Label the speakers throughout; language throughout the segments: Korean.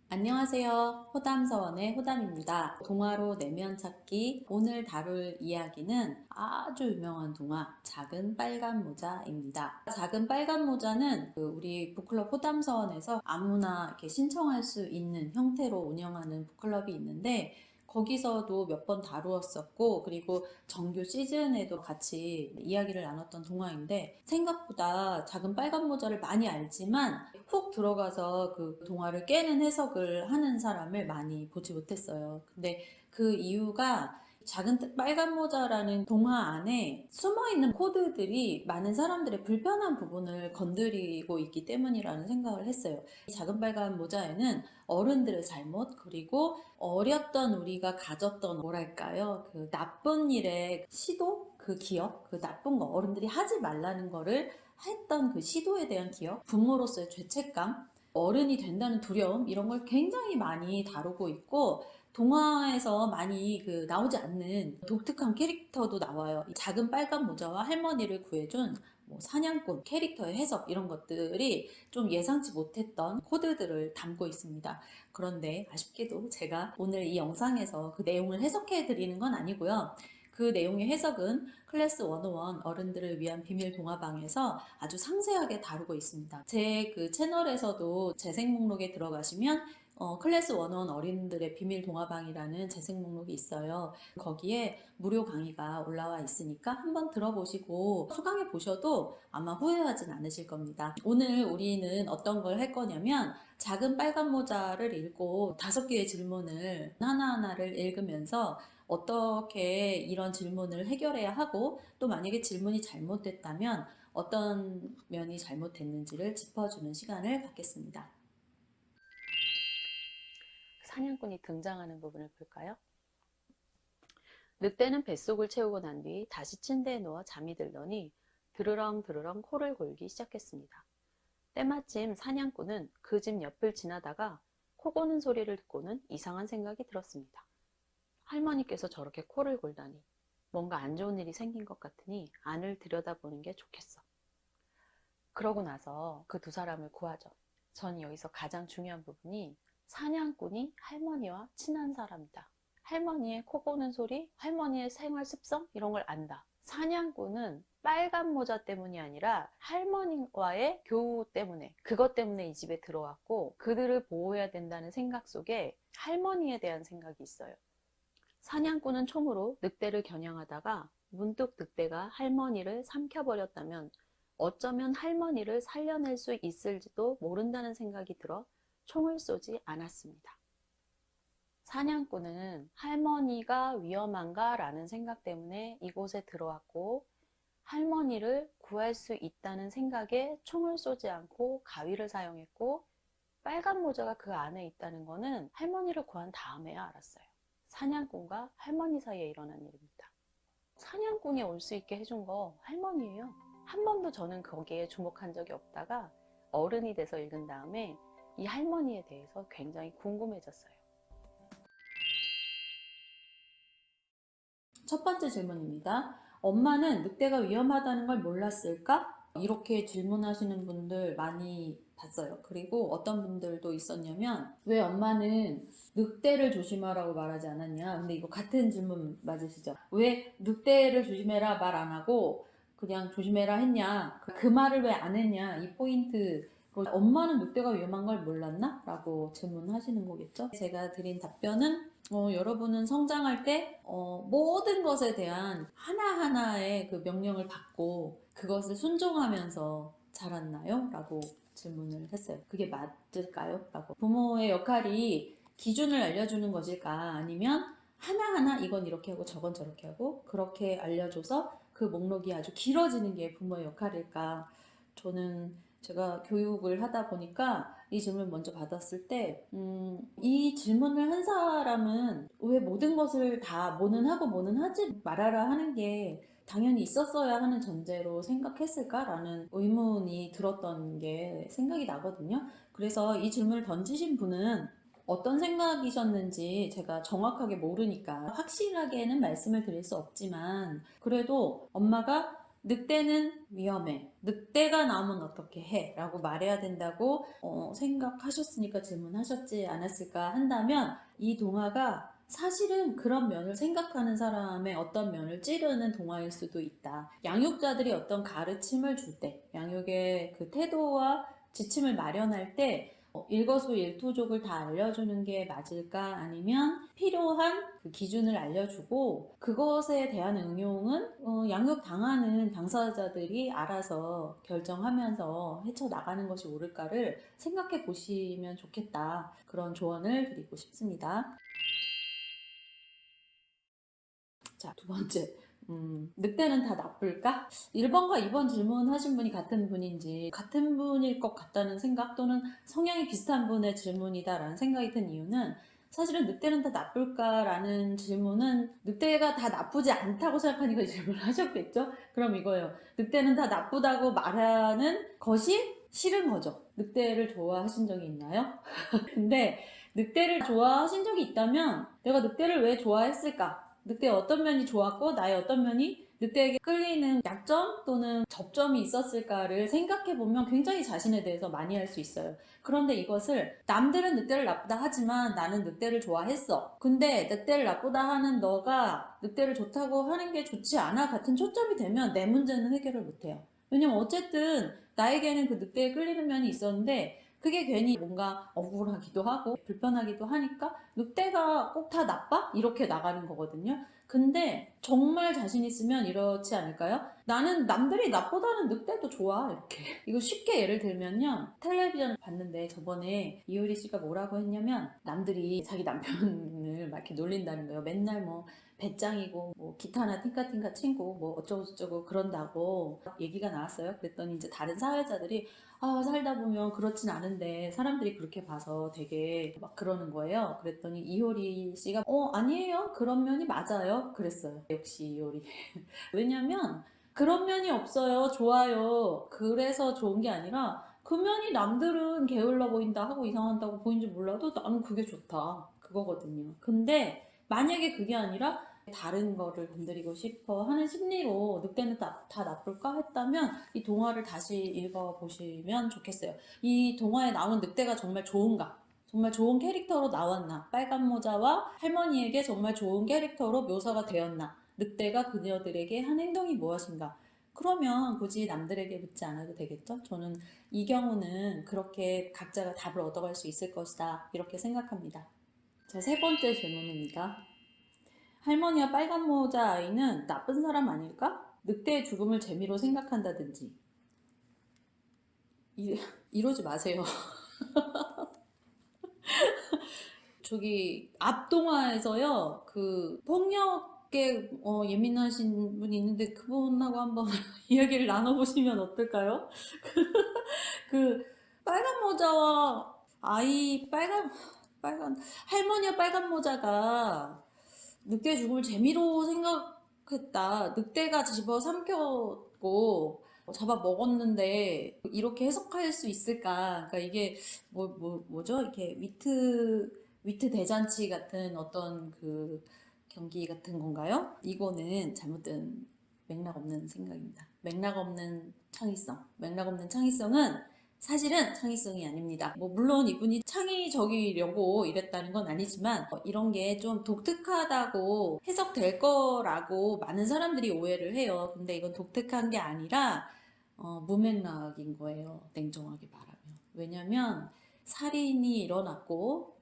Speaker 1: 안녕하세요. 호담서원의 호담입니다. 동화로 내면 찾기. 오늘 다룰 이야기는 아주 유명한 동화 작은 빨간 모자입니다. 작은 빨간 모자는 우리 북클럽 호담서원에서 아무나 이렇게 신청할 수 있는 형태로 운영하는 북클럽이 있는데 거기서도 몇 번 다루었었고, 그리고 정규 시즌에도 같이 이야기를 나눴던 동화인데, 생각보다 작은 빨간 모자를 많이 알지만 훅 들어가서 그 동화를 깨는 해석을 하는 사람을 많이 보지 못했어요. 근데 그 이유가 작은 빨간 모자라는 동화 안에 숨어있는 코드들이 많은 사람들의 불편한 부분을 건드리고 있기 때문이라는 생각을 했어요. 이 작은 빨간 모자에는 어른들의 잘못, 그리고 어렸던 우리가 가졌던 뭐랄까요, 그 나쁜 일의 시도? 그 기억? 그 나쁜 거, 어른들이 하지 말라는 거를 했던 그 시도에 대한 기억, 부모로서의 죄책감, 어른이 된다는 두려움, 이런 걸 굉장히 많이 다루고 있고, 동화에서 많이 나오지 않는 독특한 캐릭터도 나와요. 이 작은 빨간 모자와 할머니를 구해준 뭐 사냥꾼 캐릭터의 해석, 이런 것들이 좀 예상치 못했던 코드들을 담고 있습니다. 그런데 아쉽게도 제가 오늘 이 영상에서 그 내용을 해석해 드리는 건 아니고요. 그 내용의 해석은 클래스 101 어른들을 위한 비밀 동화방에서 아주 상세하게 다루고 있습니다. 제 그 채널에서도 재생 목록에 들어가시면 클래스 101 어린들의 비밀 동화방이라는 재생 목록이 있어요. 거기에 무료 강의가 올라와 있으니까 한번 들어보시고 수강해 보셔도 아마 후회하진 않으실 겁니다. 오늘 우리는 어떤 걸 할 거냐면 작은 빨간 모자를 읽고 5개의 질문을 하나하나를 읽으면서 어떻게 이런 질문을 해결해야 하고, 또 만약에 질문이 잘못됐다면 어떤 면이 잘못됐는지를 짚어주는 시간을 갖겠습니다.
Speaker 2: 사냥꾼이 등장하는 부분을 볼까요? 늑대는 뱃속을 채우고 난 뒤 다시 침대에 누워 잠이 들더니 드르렁 드르렁 코를 골기 시작했습니다. 때마침 사냥꾼은 그 집 옆을 지나다가 코 고는 소리를 듣고는 이상한 생각이 들었습니다. 할머니께서 저렇게 코를 골다니 뭔가 안 좋은 일이 생긴 것 같으니 안을 들여다보는 게 좋겠어. 그러고 나서 그 두 사람을 구하죠. 전 여기서 가장 중요한 부분이 사냥꾼이 할머니와 친한 사람이다. 할머니의 코 고는 소리, 할머니의 생활 습성 이런 걸 안다. 사냥꾼은 빨간 모자 때문이 아니라 할머니와의 교우 때문에, 그것 때문에 이 집에 들어왔고 그들을 보호해야 된다는 생각 속에 할머니에 대한 생각이 있어요. 사냥꾼은 총으로 늑대를 겨냥하다가 문득 늑대가 할머니를 삼켜버렸다면 어쩌면 할머니를 살려낼 수 있을지도 모른다는 생각이 들어 총을 쏘지 않았습니다. 사냥꾼은 할머니가 위험한가 라는 생각 때문에 이곳에 들어왔고, 할머니를 구할 수 있다는 생각에 총을 쏘지 않고 가위를 사용했고, 빨간 모자가 그 안에 있다는 것은 할머니를 구한 다음에야 알았어요. 사냥꾼과 할머니 사이에 일어난 일입니다. 사냥꾼이 올 수 있게 해준 거 할머니예요. 한 번도 저는 거기에 주목한 적이 없다가 어른이 돼서 읽은 다음에 이 할머니에 대해서 굉장히 궁금해졌어요.
Speaker 1: 첫 번째 질문입니다. 엄마는 늑대가 위험하다는 걸 몰랐을까? 이렇게 질문하시는 분들 많이 봤어요. 그리고 어떤 분들도 있었냐면, 왜 엄마는 늑대를 조심하라고 말하지 않았냐? 근데 이거 같은 질문 맞으시죠? 왜 늑대를 조심해라 말 안 하고 그냥 조심해라 했냐? 그 말을 왜 안 했냐? 이 포인트. 엄마는 늑대가 위험한 걸 몰랐나? 라고 질문하시는 거겠죠? 제가 드린 답변은 여러분은 성장할 때 모든 것에 대한 하나하나의 그 명령을 받고 그것을 순종하면서 자랐나요? 라고 질문을 했어요. 그게 맞을까요? 라고. 부모의 역할이 기준을 알려주는 것일까? 아니면 하나하나 이건 이렇게 하고 저건 저렇게 하고 그렇게 알려줘서 그 목록이 아주 길어지는 게 부모의 역할일까? 저는 제가 교육을 하다 보니까 이 질문을 먼저 받았을 때, 이 질문을 한 사람은 왜 모든 것을 다 뭐는 하고 뭐는 하지 말아라 하는 게 당연히 있었어야 하는 전제로 생각했을까라는 의문이 들었던 게 생각이 나거든요. 그래서 이 질문을 던지신 분은 어떤 생각이셨는지 제가 정확하게 모르니까 확실하게는 말씀을 드릴 수 없지만, 그래도 엄마가 늑대는 위험해. 늑대가 나오면 어떻게 해? 라고 말해야 된다고 생각하셨으니까 질문하셨지 않았을까 한다면 이 동화가 사실은 그런 면을 생각하는 사람의 어떤 면을 찌르는 동화일 수도 있다. 양육자들이 어떤 가르침을 줄 때, 양육의 그 태도와 지침을 마련할 때 일거수일투족을 다 알려주는 게 맞을까? 아니면 필요한 그 기준을 알려주고 그것에 대한 응용은 양육당하는 당사자들이 알아서 결정하면서 헤쳐나가는 것이 옳을까를 생각해 보시면 좋겠다. 그런 조언을 드리고 싶습니다. 자, 두 번째. 늑대는 다 나쁠까? 1번과 2번 질문하신 분이 같은 분인지 같은 분일 것 같다는 생각 또는 성향이 비슷한 분의 질문이다라는 생각이 든 이유는 사실은 늑대는 다 나쁠까라는 질문은 늑대가 다 나쁘지 않다고 생각하니까 이 질문을 하셨겠죠? 그럼 이거예요. 늑대는 다 나쁘다고 말하는 것이 싫은 거죠. 늑대를 좋아하신 적이 있나요? 근데 늑대를 좋아하신 적이 있다면 내가 늑대를 왜 좋아했을까? 늑대의 어떤 면이 좋았고 나의 어떤 면이 늑대에게 끌리는 약점 또는 접점이 있었을까를 생각해보면 굉장히 자신에 대해서 많이 할 수 있어요. 그런데 이것을 남들은 늑대를 나쁘다 하지만 나는 늑대를 좋아했어. 근데 늑대를 나쁘다 하는 너가 늑대를 좋다고 하는 게 좋지 않아 같은 초점이 되면 내 문제는 해결을 못해요. 왜냐면 어쨌든 나에게는 그 늑대에 끌리는 면이 있었는데 그게 괜히 뭔가 억울하기도 하고 불편하기도 하니까 늑대가 꼭 다 나빠? 이렇게 나가는 거거든요. 근데 정말 자신 있으면 이렇지 않을까요? 나는 남들이 나보다는 늑대도 좋아 이렇게. 이거 쉽게 예를 들면요. 텔레비전을 봤는데 저번에 이효리 씨가 뭐라고 했냐면 남들이 자기 남편을 막 이렇게 놀린다는 거예요. 맨날 뭐 배짱이고 뭐 기타나 팅카팅카 친구 뭐 어쩌고저쩌고 그런다고 얘기가 나왔어요. 그랬더니 이제 다른 사회자들이 살다 보면 그렇진 않은데 사람들이 그렇게 봐서 되게 막 그러는 거예요. 그랬더니 이효리 씨가 아니에요. 그런 면이 맞아요. 그랬어요. 역시 이효리. 왜냐면 그런 면이 없어요. 좋아요. 그래서 좋은 게 아니라 그 면이 남들은 게을러 보인다 하고 이상하다고 보인지 몰라도 나는 그게 좋다. 그거거든요. 근데 만약에 그게 아니라 다른 거를 건드리고 싶어 하는 심리로 늑대는 다 나쁠까 했다면 이 동화를 다시 읽어보시면 좋겠어요. 이 동화에 나온 늑대가 정말 좋은가? 정말 좋은 캐릭터로 나왔나? 빨간 모자와 할머니에게 정말 좋은 캐릭터로 묘사가 되었나? 늑대가 그녀들에게 한 행동이 무엇인가? 그러면 굳이 남들에게 묻지 않아도 되겠죠? 저는 이 경우는 그렇게 각자가 답을 얻어갈 수 있을 것이다. 이렇게 생각합니다. 자, 세 번째 질문입니다. 할머니와 빨간 모자 아이는 나쁜 사람 아닐까? 늑대의 죽음을 재미로 생각한다든지. 이러지 마세요. 저기 앞 동화에서요. 그 폭력에 예민하신 분이 있는데 그분하고 한번 이야기를 나눠보시면 어떨까요? 그 빨간 모자와 아이 빨간 할머니와 빨간 모자가 늑대의 죽음을 재미로 생각했다. 늑대가 집어삼켰고 잡아 먹었는데 이렇게 해석할 수 있을까? 그러니까 이게 뭐죠? 이렇게 위트 대잔치 같은 어떤 그 경기 같은 건가요? 이거는 잘못된 맥락 없는 생각입니다. 맥락 없는 창의성. 맥락 없는 창의성은 사실은 창의성이 아닙니다. 물론 이분이 창의적이려고 이랬다는 건 아니지만 이런 게 좀 독특하다고 해석될 거라고 많은 사람들이 오해를 해요. 근데 이건 독특한 게 아니라 무맥락인 거예요. 냉정하게 말하면. 왜냐면 살인이 일어났고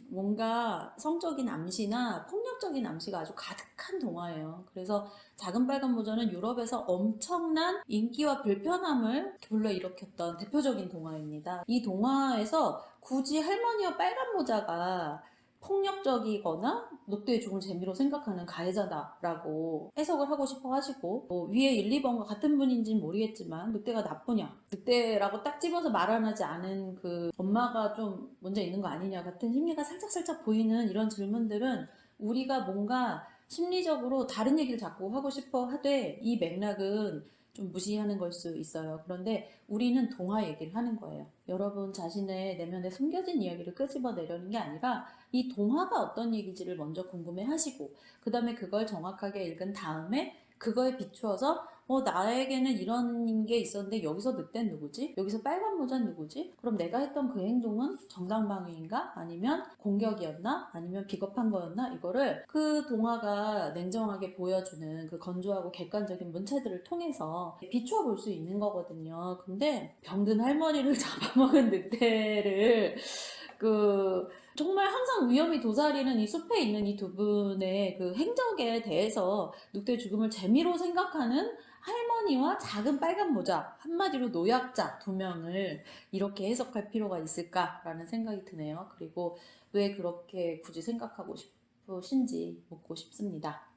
Speaker 1: 뭔가 성적인 암시나 폭력적인 암시가 아주 가득한 동화예요. 그래서 작은 빨간 모자는 유럽에서 엄청난 인기와 불편함을 불러일으켰던 대표적인 동화입니다. 이 동화에서 굳이 할머니와 빨간 모자가 폭력적이거나 늑대의 죽음을 재미로 생각하는 가해자다라고 해석을 하고 싶어 하시고 위에 1, 2번과 같은 분인지는 모르겠지만 늑대가 나쁘냐 늑대라고 딱 집어서 말 안 하지 않은 그 엄마가 좀 문제 있는 거 아니냐 같은 심리가 살짝살짝 보이는 이런 질문들은 우리가 뭔가 심리적으로 다른 얘기를 자꾸 하고 싶어 하되 이 맥락은 좀 무시하는 걸 수 있어요. 그런데 우리는 동화 얘기를 하는 거예요. 여러분 자신의 내면에 숨겨진 이야기를 끄집어내려는 게 아니라 이 동화가 어떤 얘기지를 먼저 궁금해 하시고 그 다음에 그걸 정확하게 읽은 다음에 그거에 비추어서 나에게는 이런 게 있었는데 여기서 늑대는 누구지? 여기서 빨간 모자는 누구지? 그럼 내가 했던 그 행동은 정당방위인가? 아니면 공격이었나? 아니면 비겁한 거였나? 이거를 그 동화가 냉정하게 보여주는 그 건조하고 객관적인 문체들을 통해서 비추어 볼 수 있는 거거든요. 근데 병든 할머니를 잡아먹은 늑대를 정말 항상 위험이 도사리는 이 숲에 있는 이 두 분의 그 행적에 대해서 늑대 죽음을 재미로 생각하는 할머니와 작은 빨간 모자, 한마디로 노약자 두 명을 이렇게 해석할 필요가 있을까라는 생각이 드네요. 그리고 왜 그렇게 굳이 생각하고 싶으신지 묻고 싶습니다.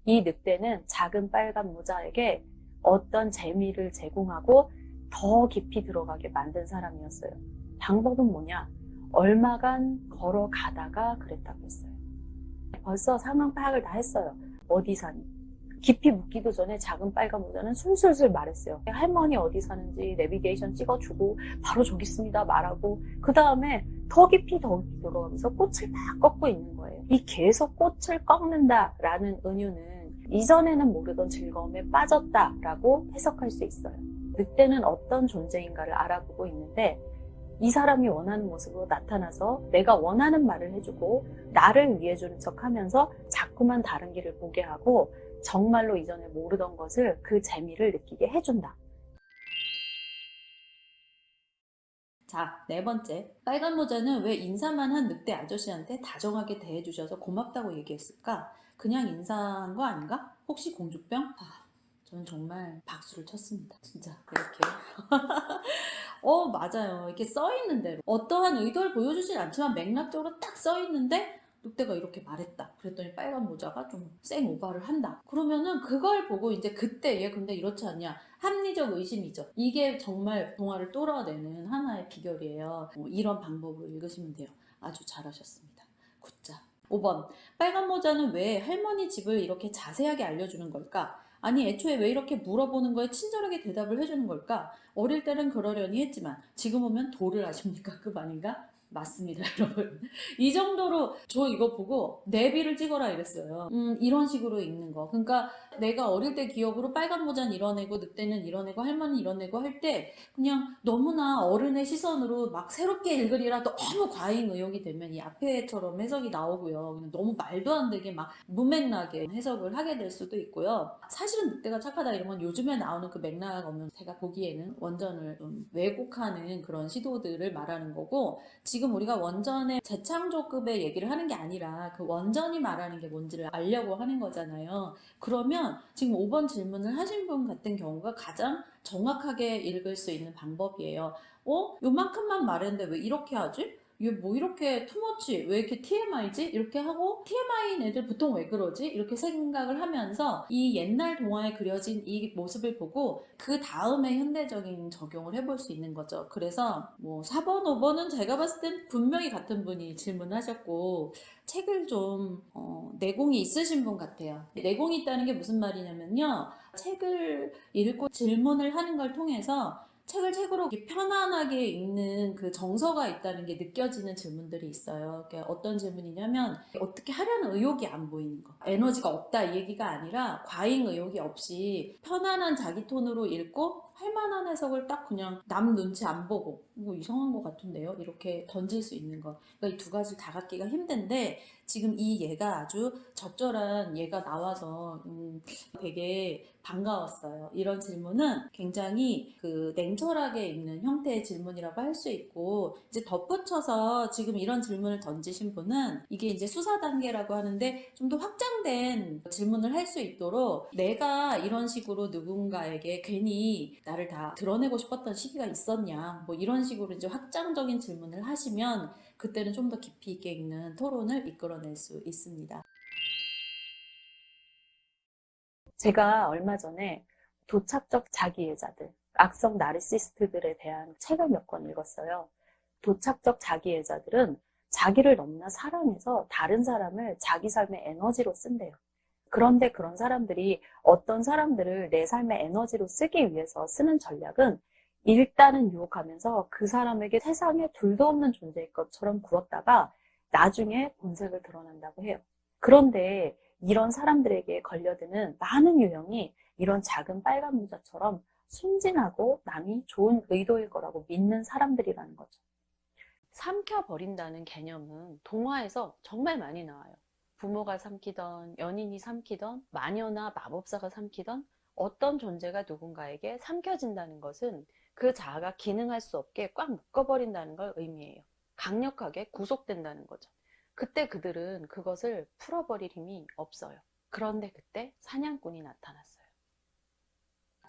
Speaker 2: 이 늑대는 작은 빨간 모자에게 어떤 재미를 제공하고 더 깊이 들어가게 만든 사람이었어요. 방법은 뭐냐? 얼마간 걸어가다가 그랬다고 했어요. 벌써 상황 파악을 다 했어요. 어디 사니? 깊이 묻기도 전에 작은 빨간 모자는 술술술 말했어요. 할머니 어디 사는지 내비게이션 찍어주고 바로 저기 있습니다 말하고, 그 다음에 더 깊이 들어가면서 꽃을 막 꺾고 있는 거예요. 이 계속 꽃을 꺾는다라는 은유는 이전에는 모르던 즐거움에 빠졌다라고 해석할 수 있어요. 늑대는 어떤 존재인가를 알아보고 있는데 이 사람이 원하는 모습으로 나타나서 내가 원하는 말을 해주고 나를 위해주는 척하면서 자꾸만 다른 길을 보게 하고 정말로 이전에 모르던 것을, 그 재미를 느끼게 해준다.
Speaker 1: 자, 네 번째. 빨간 모자는 왜 인사만 한 늑대 아저씨한테 다정하게 대해주셔서 고맙다고 얘기했을까? 그냥 인사한 거 아닌가? 혹시 공주병? 저는 정말 박수를 쳤습니다. 진짜 이렇게. 맞아요. 이렇게 써있는 대로. 어떠한 의도를 보여주진 않지만 맥락적으로 딱 써있는데 늑대가 이렇게 말했다. 그랬더니 빨간 모자가 좀 쌩 오바를 한다. 그러면은 그걸 보고 이제 그때 얘 근데 이렇지 않냐. 합리적 의심이죠. 이게 정말 동화를 뚫어내는 하나의 비결이에요. 이런 방법으로 읽으시면 돼요. 아주 잘하셨습니다. 굿자. 5번. 빨간 모자는 왜 할머니 집을 이렇게 자세하게 알려주는 걸까? 아니 애초에 왜 이렇게 물어보는 거에 친절하게 대답을 해주는 걸까? 어릴 때는 그러려니 했지만 지금 오면 도를 아십니까? 그 말인가? 맞습니다, 여러분. 이 정도로 저 이거 보고 내비를 찍어라 이랬어요. 이런 식으로 읽는 거. 그러니까 내가 어릴 때 기억으로 빨간 모자는 이뤄내고 늑대는 이뤄내고 할머니 이뤄내고 할 때 그냥 너무나 어른의 시선으로 막 새롭게 읽으리라 너무 과잉 의혹이 되면 이 앞에처럼 해석이 나오고요. 너무 말도 안 되게 막 무맥락에 해석을 하게 될 수도 있고요. 사실은 늑대가 착하다 이런 건 요즘에 나오는 그 맥락 없는, 제가 보기에는 원전을 좀 왜곡하는 그런 시도들을 말하는 거고, 지금 우리가 원전의 재창조급의 얘기를 하는 게 아니라 그 원전이 말하는 게 뭔지를 알려고 하는 거잖아요. 그러면 지금 5번 질문을 하신 분 같은 경우가 가장 정확하게 읽을 수 있는 방법이에요. 요만큼만 말했는데 왜 이렇게 하지? 이게 뭐 이렇게 투머치, 왜 이렇게 TMI지? 이렇게 하고 TMI인 애들 보통 왜 그러지? 이렇게 생각을 하면서 이 옛날 동화에 그려진 이 모습을 보고 그 다음에 현대적인 적용을 해볼 수 있는 거죠. 그래서 뭐 4번, 5번은 제가 봤을 땐 분명히 같은 분이 질문하셨고 책을 좀 내공이 있으신 분 같아요. 내공이 있다는 게 무슨 말이냐면요. 책을 읽고 질문을 하는 걸 통해서 책으로 이렇게 편안하게 읽는 그 정서가 있다는 게 느껴지는 질문들이 있어요. 그러니까 어떤 질문이냐면 어떻게 하려는 의욕이 안 보이는 거. 에너지가 없다 이 얘기가 아니라 과잉 의욕이 없이 편안한 자기 톤으로 읽고 할 만한 해석을 딱 그냥 남 눈치 안 보고 뭐 이상한 것 같은데요? 이렇게 던질 수 있는 거. 그러니까 이 두 가지를 다 갖기가 힘든데 지금 이 얘가 아주 적절한 얘가 나와서 되게 반가웠어요. 이런 질문은 굉장히 그 냉철하게 읽는 형태의 질문이라고 할 수 있고, 이제 덧붙여서 지금 이런 질문을 던지신 분은 이게 이제 수사 단계라고 하는데 좀 더 확장된 질문을 할 수 있도록 내가 이런 식으로 누군가에게 괜히 나를 다 드러내고 싶었던 시기가 있었냐, 뭐 이런 식으로 이제 확장적인 질문을 하시면 그때는 좀 더 깊이 있게 읽는 토론을 이끌어낼 수 있습니다.
Speaker 2: 제가 얼마 전에 도착적 자기애자들, 악성 나르시스트들에 대한 책을 몇 권 읽었어요. 도착적 자기애자들은 자기를 너무나 사랑해서 다른 사람을 자기 삶의 에너지로 쓴대요. 그런데 그런 사람들이 어떤 사람들을 내 삶의 에너지로 쓰기 위해서 쓰는 전략은 일단은 유혹하면서 그 사람에게 세상에 둘도 없는 존재일 것처럼 굴었다가 나중에 본색을 드러낸다고 해요. 그런데 이런 사람들에게 걸려드는 많은 유형이 이런 작은 빨간 모자처럼 순진하고 남이 좋은 의도일 거라고 믿는 사람들이라는 거죠. 삼켜버린다는 개념은 동화에서 정말 많이 나와요. 부모가 삼키던, 연인이 삼키던, 마녀나 마법사가 삼키던 어떤 존재가 누군가에게 삼켜진다는 것은 그 자아가 기능할 수 없게 꽉 묶어버린다는 걸 의미해요. 강력하게 구속된다는 거죠. 그때 그들은 그것을 풀어버릴 힘이 없어요. 그런데 그때 사냥꾼이 나타났어요.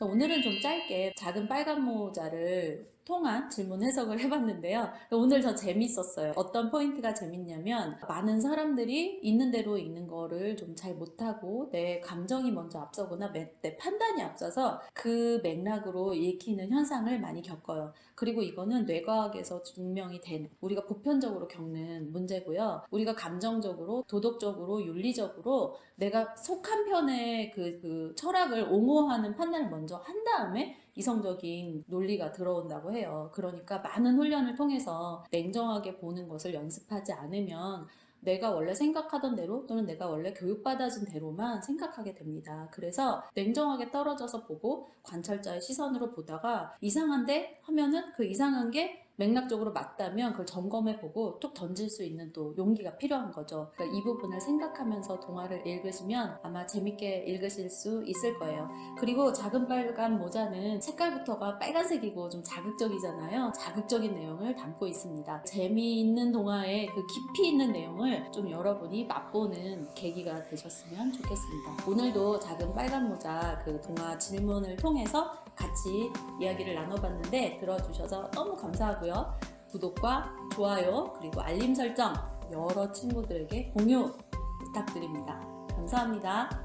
Speaker 1: 오늘은 좀 짧게 작은 빨간 모자를 통한 질문 해석을 해봤는데요. 오늘 저 재밌었어요. 어떤 포인트가 재밌냐면 많은 사람들이 있는 대로 있는 거를 좀 잘 못하고 내 감정이 먼저 앞서거나 내 판단이 앞서서 그 맥락으로 읽히는 현상을 많이 겪어요. 그리고 이거는 뇌과학에서 증명이 된 우리가 보편적으로 겪는 문제고요. 우리가 감정적으로, 도덕적으로, 윤리적으로 내가 속한 편의 그 철학을 옹호하는 판단을 먼저 한 다음에 이성적인 논리가 들어온다고 해요. 그러니까 많은 훈련을 통해서 냉정하게 보는 것을 연습하지 않으면 내가 원래 생각하던 대로 또는 내가 원래 교육받아진 대로만 생각하게 됩니다. 그래서 냉정하게 떨어져서 보고 관찰자의 시선으로 보다가 이상한데 하면은 그 이상한 게 맥락적으로 맞다면 그걸 점검해보고 툭 던질 수 있는 또 용기가 필요한 거죠. 그러니까 이 부분을 생각하면서 동화를 읽으시면 아마 재밌게 읽으실 수 있을 거예요. 그리고 작은 빨간 모자는 색깔부터가 빨간색이고 좀 자극적이잖아요. 자극적인 내용을 담고 있습니다. 재미있는 동화의 그 깊이 있는 내용을 좀 여러분이 맛보는 계기가 되셨으면 좋겠습니다. 오늘도 작은 빨간 모자 그 동화 질문을 통해서 같이 이야기를 나눠봤는데 들어주셔서 너무 감사하고요. 구독과 좋아요 그리고 알림 설정 여러 친구들에게 공유 부탁드립니다. 감사합니다.